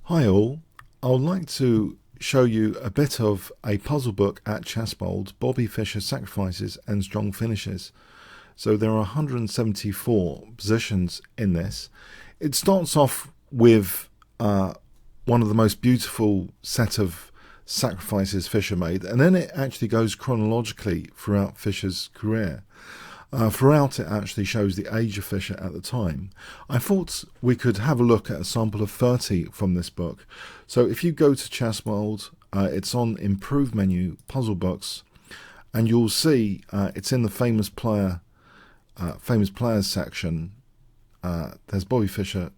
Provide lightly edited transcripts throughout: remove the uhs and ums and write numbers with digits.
Hi all, I would like to show you a bit of a puzzle book at Chessbold, Bobby Fischer Sacrifices and Strong Finishes. So there are 174 positions in this. It starts off with one of the most beautiful set of sacrifices Fischer made, and then it actually goes chronologically throughout Fischer's career. Throughout it actually shows the age of Fischer at the time. I thought we could have a look at a sample of 30 from this book. So if you go to Chessbold, it's on Improved menu, Puzzle Books, and you'll see it's in the famous players section. There's Bobby Fischer,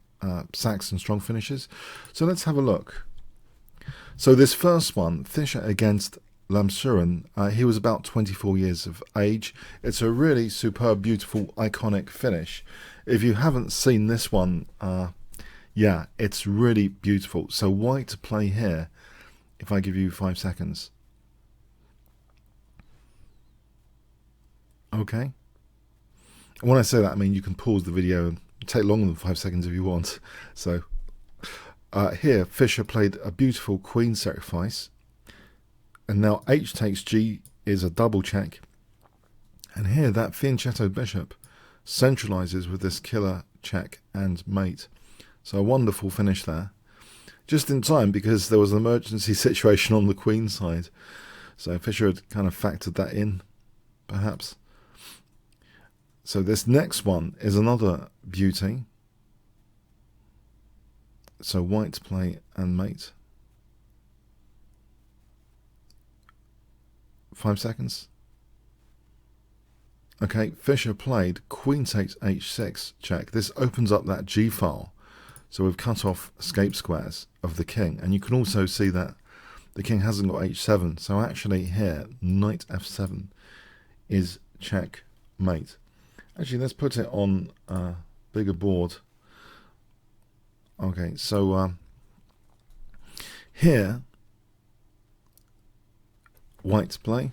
Sacks and Strong Finishes. So let's have a look. So this first one, Fischer against Lamsuren, he was about 24 years of age. It's a really superb, beautiful, iconic finish. If you haven't seen this one, yeah, it's really beautiful. So white to play here, if I give you 5 seconds. Okay. When I say that, I mean you can pause the video and take longer than 5 seconds if you want. So here, Fischer played a beautiful queen sacrifice. And now h takes g is a double check. And here that fianchetto bishop centralizes with this killer check and mate. So a wonderful finish there. Just in time because there was an emergency situation on the queen side. So Fischer had kind of factored that in, perhaps. So this next one is another beauty. So white to play and mate. 5 seconds. Okay, Fischer played queen takes h6 check. This opens up that g file. So we've cut off escape squares of the king. And you can also see that the king hasn't got h7. So actually here, knight f7 is checkmate. Actually, let's put it on a bigger board. Okay, so here, white to play.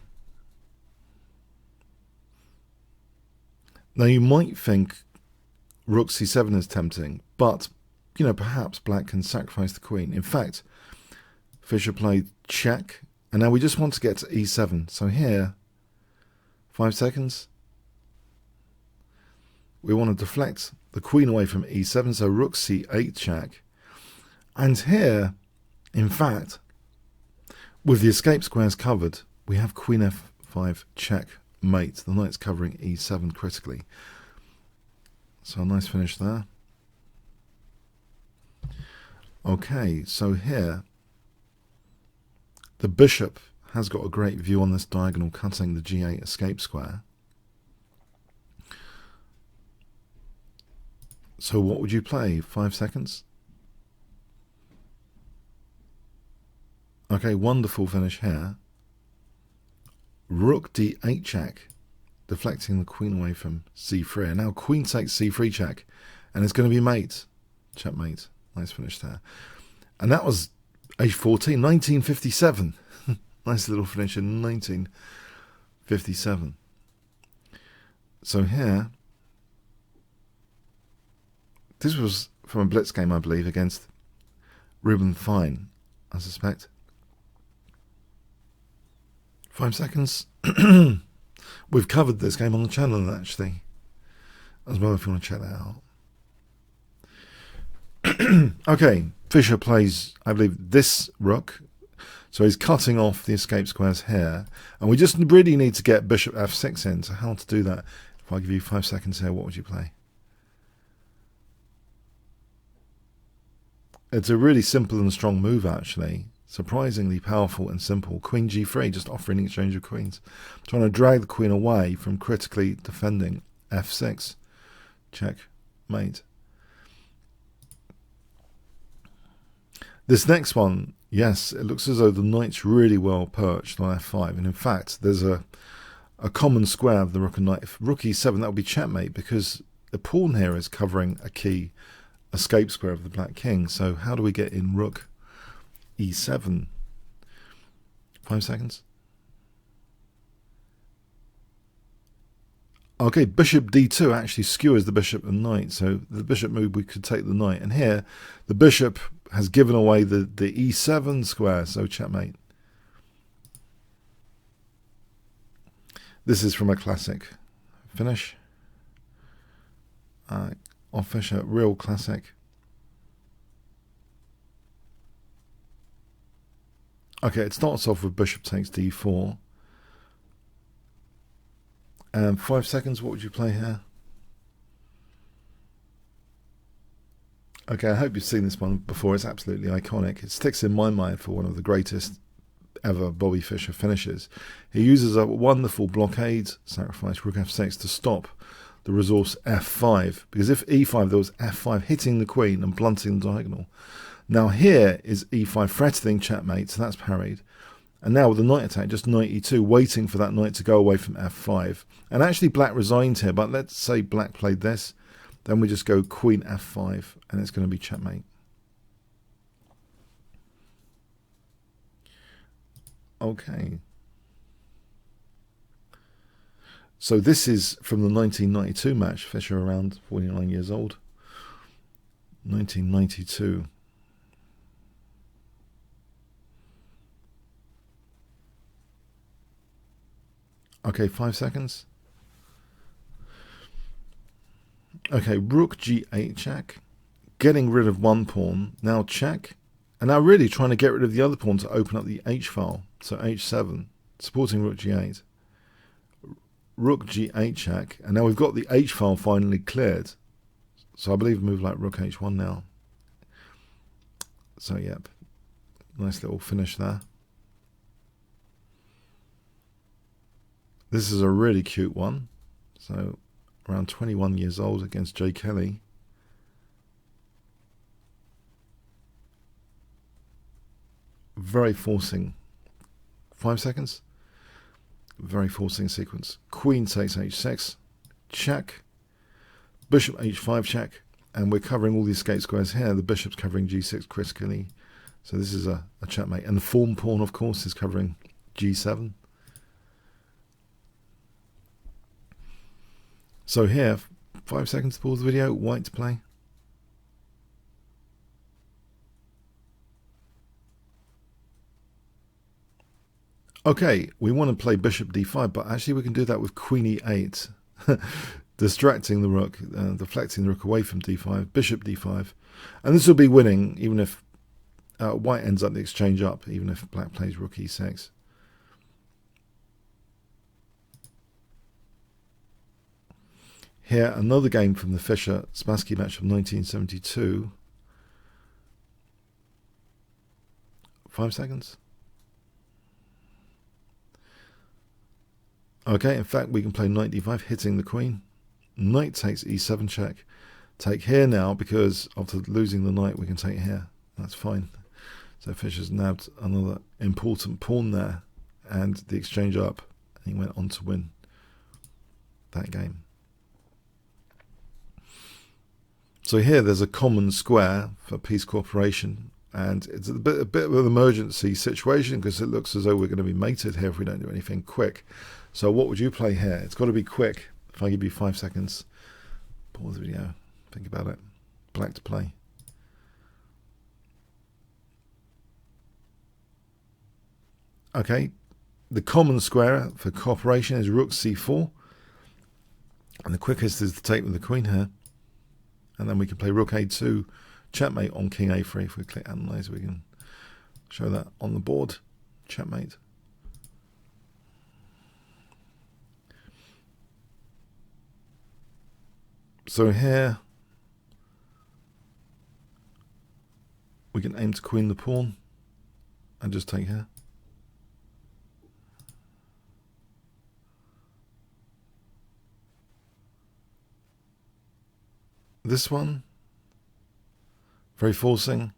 Now you might think rook c7 is tempting, but you know, perhaps black can sacrifice the queen. In fact, Fischer played check, and now we just want to get to e7. So here, 5 seconds. We want to deflect the queen away from e7, so rook c8 check. And here, in fact, with the escape squares covered, we have queen f5 checkmate. The knight's covering e7 critically. So a nice finish there. Okay, so here, the bishop has got a great view on this diagonal, cutting the g8 escape square. So what would you play? 5 seconds? Okay, wonderful finish here. Rook d8 check, deflecting the queen away from c3. And now queen takes c3 check, and it's going to be mate. Checkmate. Nice finish there. And that was h14, 1957. Nice little finish in 1957. So here, this was from a Blitz game, I believe, against Ruben Fine, I suspect. 5 seconds. We've covered this game on the channel, actually, as well, if you want to check that out. Okay, Fischer plays, I believe, this rook. So he's cutting off the escape squares here. And we just really need to get bishop f6 in. So how to do that? If I give you 5 seconds here, what would you play? It's a really simple and strong move, actually. Surprisingly powerful and simple. Queen g3, just offering an exchange of queens. Trying to drag the queen away from critically defending f6. Checkmate. This next one, yes, it looks as though the knight's really well perched on f5. And in fact, there's a common square of the rook and knight. If rook e7, that would be checkmate, because the pawn here is covering a key escape square of the black king. So how do we get in rook e7? 5 seconds. Okay, bishop d2 actually skewers the bishop and knight. So the bishop move, we could take the knight. And here, the bishop has given away the e7 square, so checkmate. This is from a classic finish. Off Fischer, real classic. Okay, it starts off with bishop takes d4. And 5 seconds, what would you play here? Okay, I hope you've seen this one before. It's absolutely iconic. It sticks in my mind for one of the greatest ever Bobby Fischer finishes. He uses a wonderful blockade, sacrifice rook f6 to stop the resource f5. Because if e5, there was f5 hitting the queen and blunting the diagonal. Now here is e5 threatening checkmate, so that's parried. And now with the knight attack, just knight e2, waiting for that knight to go away from f5. And actually black resigned here, but let's say black played this. Then we just go queen f5, and it's going to be checkmate. Okay. So this is from the 1992 match. Fischer around 49 years old. 1992. Okay, 5 seconds. Okay, rook g8 check. Getting rid of one pawn. Now check. And now really trying to get rid of the other pawn to open up the h file. So h7, supporting rook g8. Rook g8 check. And now we've got the h file finally cleared. So I believe move like rook h1 now. So yep, nice little finish there. This is a really cute one. So around 21 years old against Jay Kelly. Very forcing. 5 seconds. Very forcing sequence. Queen takes h6. Check. Bishop h5 check. And we're covering all the escape squares here. The bishop's covering g6 critically. So this is a checkmate. And the form pawn, of course, is covering g7. So here, 5 seconds to pause the video, white to play. Okay, we want to play bishop d5, but actually we can do that with queen e8. Distracting the rook, deflecting the rook away from d5, bishop d5. And this will be winning, even if white ends up the exchange up, even if black plays rook e6. Here, another game from the Fischer Spassky match of 1972. 5 seconds. Okay, in fact, we can play knight d5, hitting the queen. Knight takes e7 check. Take here now, because after losing the knight, we can take here. That's fine. So Fischer's nabbed another important pawn there, and the exchange up, and he went on to win that game. So here there's a common square for peace cooperation, and it's a bit of an emergency situation because it looks as though we're going to be mated here if we don't do anything quick. So what would you play here? It's got to be quick. If I give you 5 seconds, pause the video, think about it. Black to play. Okay, the common square for cooperation is rook c4, and the quickest is to take with the queen here. And then we can play rook a2, checkmate on king a3. If we click analyze, we can show that on the board. Checkmate. So here we can aim to queen the pawn and just take here. This one, very forcing.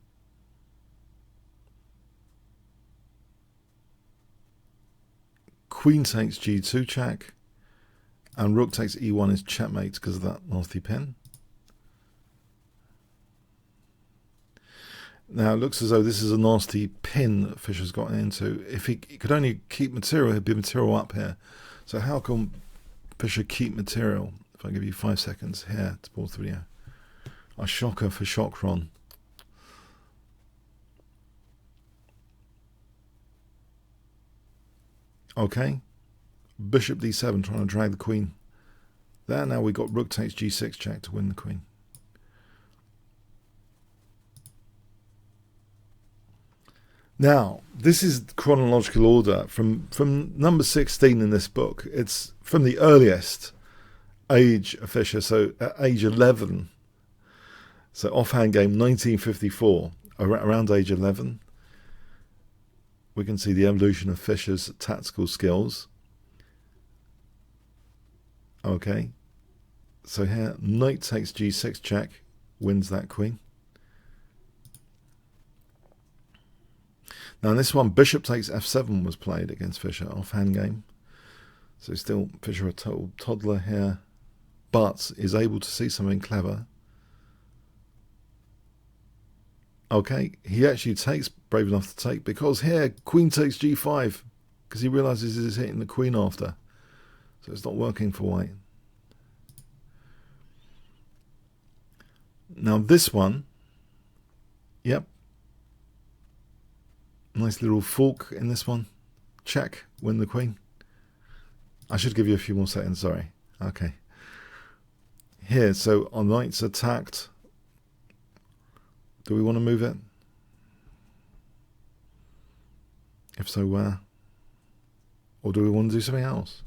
Queen takes g2 check, and rook takes e1 is checkmate because of that nasty pin. Now it looks as though this is a nasty pin that Fischer's gotten into. If he could only keep material, he'd be material up here. So how can Fischer keep material? If I give you 5 seconds here to pause the video. A shocker for Shockron. Okay, bishop d7 trying to drag the queen. There, now we got rook takes g6 check to win the queen. Now, this is chronological order from number 16 in this book. It's from the earliest age of Fischer, so at age 11. So offhand game 1954, around age 11. We can see the evolution of Fischer's tactical skills. Okay, so here knight takes g6 check, wins that queen. Now in this one, bishop takes f7 was played against Fischer, offhand game. So still Fischer a total toddler here, but is able to see something clever. Okay, he actually takes, brave enough to take, because here queen takes g5, because he realizes he's hitting the queen after. So it's not working for white. Now this one, yep. Nice little fork in this one. Check, win the queen. I should give you a few more seconds, sorry. Okay. Here, so our knight's attacked. Do we want to move it? If so, where? Or do we want to do something else?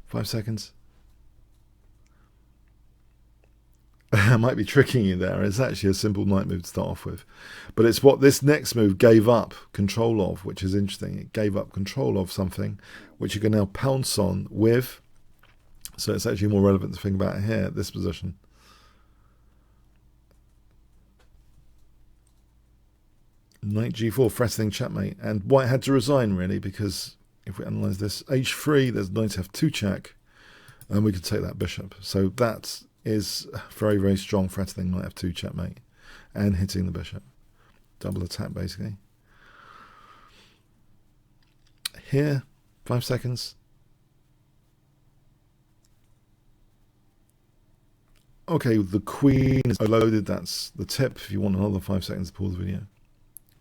5 seconds. I might be tricking you there. It's actually a simple knight move to start off with. But it's what this next move gave up control of, which is interesting. It gave up control of something which you can now pounce on with. So it's actually more relevant to think about here, this position. Knight g4, threatening checkmate. And white had to resign, really, because if we analyse this, h3, there's knight f2 check, and we could take that bishop. So that is very, very strong threatening knight f2 checkmate and hitting the bishop. Double attack, basically. Here, 5 seconds. Okay, the queen is loaded. That's the tip. If you want another 5 seconds to pause the video,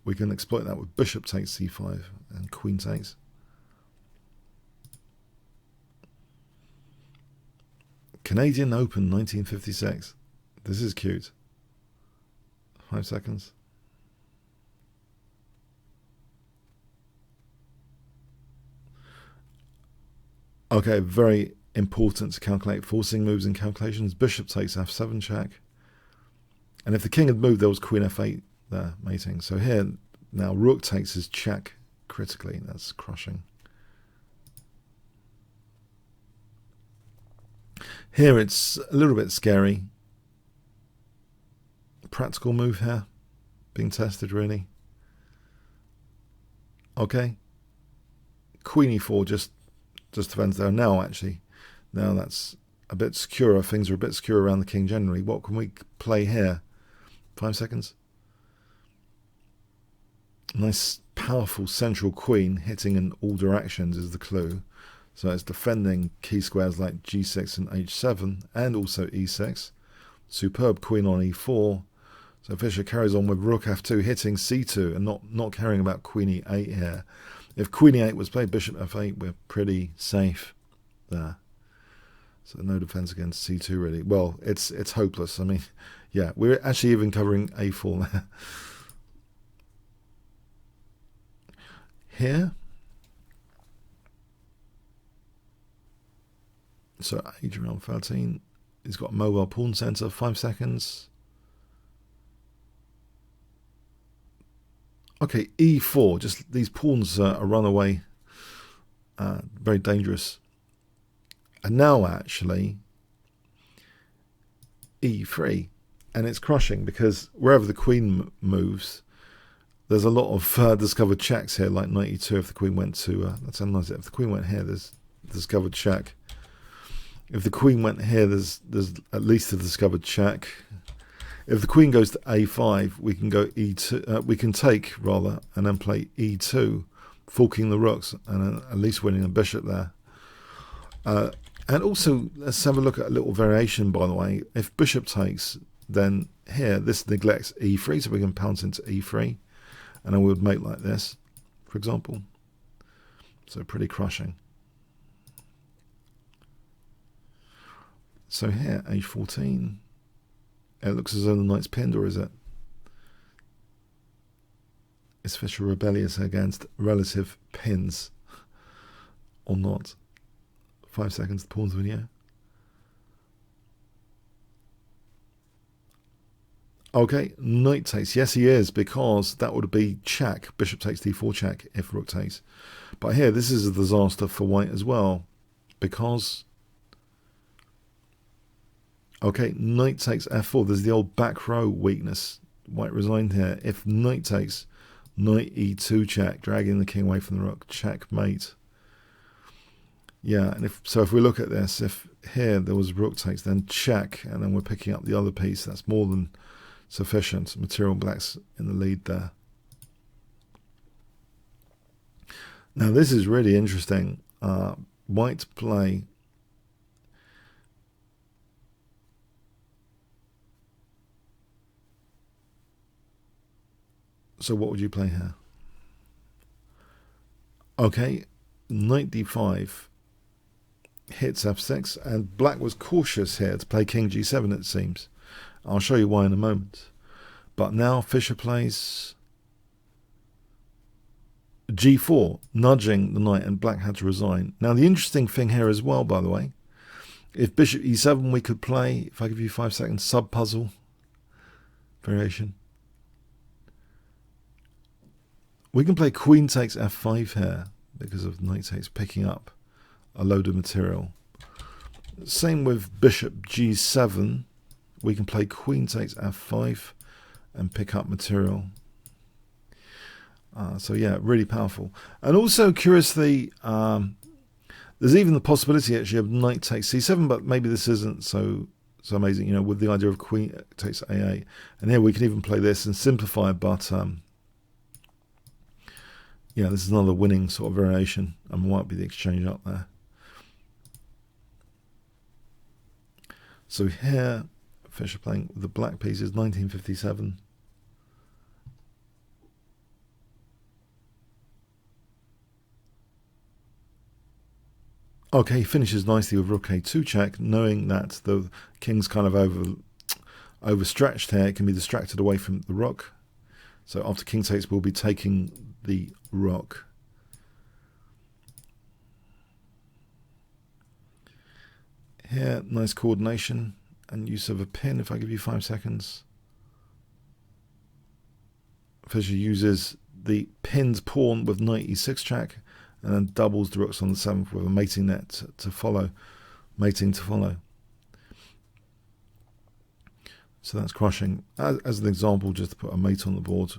we can exploit that with bishop takes c5 and queen takes. Canadian Open 1956. This is cute. 5 seconds. Okay, very important to calculate forcing moves and calculations. Bishop takes f7 check. And if the king had moved, there was queen f8 there, mating. So here, now rook takes his check critically. That's crushing. Here it's a little bit scary. Practical move here, being tested really. Okay. Queen e4 just defends there. Now actually, now that's a bit secure. Things are a bit secure around the king generally. What can we play here? 5 seconds. Nice powerful central queen hitting in all directions is the clue. So it's defending key squares like g6 and h7 and also e6. Superb queen on e4. So Fischer carries on with rook f2 hitting c2 and not caring about queen e8 here. If queen e8 was played, bishop f8, we're pretty safe there. So no defense against c2 really. Well, it's hopeless. I mean, yeah, we're actually even covering a4 there. Here. So age around 13. He's got a mobile pawn center, 5 seconds. Okay, e4. Just these pawns are runaway. Very dangerous. And now actually e3. And it's crushing because wherever the queen moves, there's a lot of discovered checks here, like knight e2 if the queen went to... let's analyze it. If the queen went here, there's discovered check. If the queen went here, there's at least a discovered check. If the queen goes to a5, we can go e2. We can take rather, and then play e2, forking the rooks, and at least winning a bishop there. And also, let's have a look at a little variation. By the way, if bishop takes, then here this neglects e3, so we can pounce into e3, and then we would make like this, for example. So pretty crushing. So here, h14. It looks as though the knight's pinned, or is it? Is Fischer rebellious against relative pins or not? 5 seconds to pause the video. Okay, knight takes. Yes, he is, because that would be check. Bishop takes d4 check if rook takes. But here, this is a disaster for white as well, because... Okay, knight takes f4. There's the old back row weakness. White resigned here. If knight takes, knight e2 check, dragging the king away from the rook. Checkmate. Yeah, and if we look at this, if here there was rook takes, then check, and then we're picking up the other piece, that's more than sufficient. Material black's in the lead there. Now this is really interesting. White play so what would you play here? Okay, knight d5 hits f6, and black was cautious here to play king g7, it seems. I'll show you why in a moment. But now Fischer plays g4, nudging the knight, and black had to resign. Now the interesting thing here as well, by the way, if bishop e7 we could play, if I give you 5 seconds, sub-puzzle variation. We can play queen takes f5 here, because of knight takes picking up a load of material. Same with bishop g7. We can play queen takes f5 and pick up material. So yeah, really powerful. And also, curiously, there's even the possibility actually of knight takes c7, but maybe this isn't so amazing, you know, with the idea of queen takes a8. And here we can even play this and simplify, but yeah, this is another winning sort of variation, and might be the exchange up there. So here, Fischer playing with the black pieces, 1957. Okay, he finishes nicely with rook a2 check, knowing that the king's kind of overstretched here. It can be distracted away from the rook. So after king takes, we'll be taking the rook. Here, nice coordination and use of a pin. If I give you 5 seconds, Fischer uses the pinned pawn with knight e6 check, and then doubles the rooks on the 7th with a mating net to follow, mating to follow. So that's crushing. As an example, just to put a mate on the board,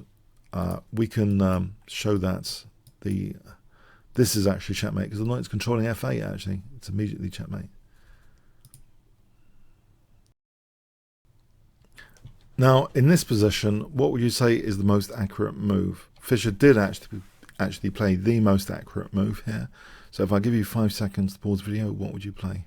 we can show that this is actually checkmate, because the knight's controlling f8 actually. It's immediately checkmate. Now, in this position, what would you say is the most accurate move? Fischer did actually play the most accurate move here. So if I give you 5 seconds to pause the video, what would you play?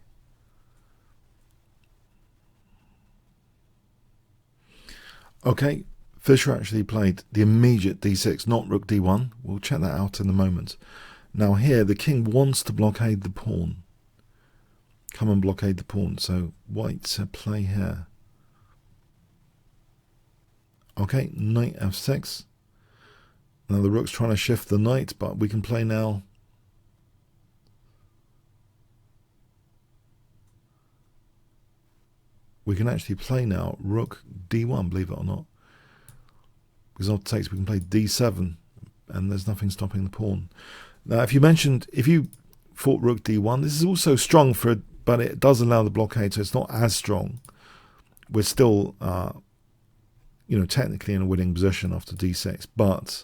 Okay, Fischer actually played the immediate d6, not rook d1. We'll check that out in a moment. Now here, the king wants to blockade the pawn. Come and blockade the pawn. So white to play here. Okay, knight f6. Now the rook's trying to shift the knight, but we can play now. We can actually play now rook d1, believe it or not. Because after takes, we can play d7, and there's nothing stopping the pawn. Now, if you fought rook d1, this is also strong but it does allow the blockade, so it's not as strong. We're still, technically in a winning position after d6, but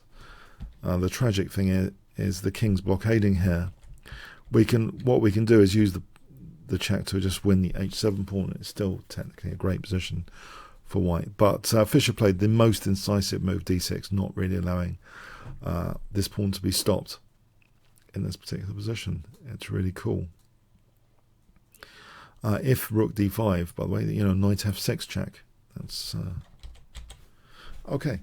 the tragic thing is the king's blockading here. What we can do is use the check to just win the h7 pawn. It's still technically a great position for white, but Fischer played the most incisive move, d6, not really allowing this pawn to be stopped in this particular position. It's really cool. If rook d5, by the way, knight f6 check. That's okay.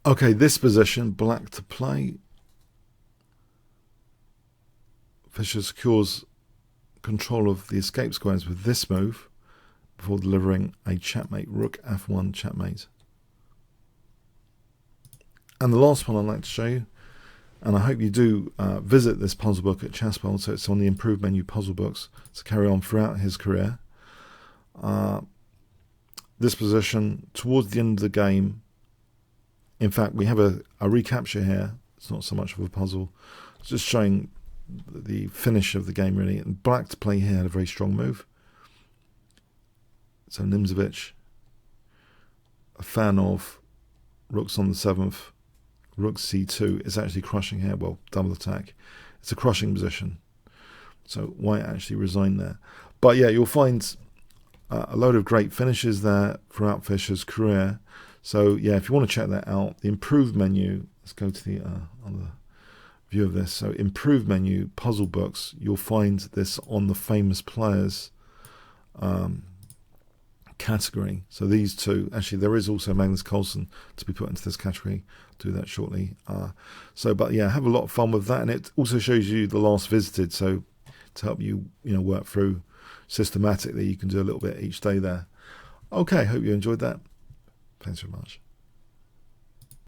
Okay, this position, black to play. Fischer secures control of the escape squares with this move before delivering a checkmate, rook f1 checkmate. And the last one I'd like to show you, and I hope you do visit this puzzle book at Chessbold, so it's on the improved menu puzzle books to carry on throughout his career. This position towards the end of the game, in fact we have a recapture here, it's not so much of a puzzle, it's just showing the finish of the game really. And black to play here had a very strong move. So Nimzovich, a fan of rooks on the 7th, rook c2 is actually crushing here, well, double attack. It's a crushing position. So white actually resigned there. But yeah, you'll find a load of great finishes there throughout Fischer's career. So yeah, if you want to check that out, the improved menu, let's go to the other view of this. So improved menu, puzzle books, you'll find this on the famous players category. So these two, actually there is also Magnus Carlsen to be put into this category. I'll do that shortly. But yeah, have a lot of fun with that, and it also shows you the last visited, so to help you work through systematically, you can do a little bit each day there. Okay, hope you enjoyed that. Thanks very much.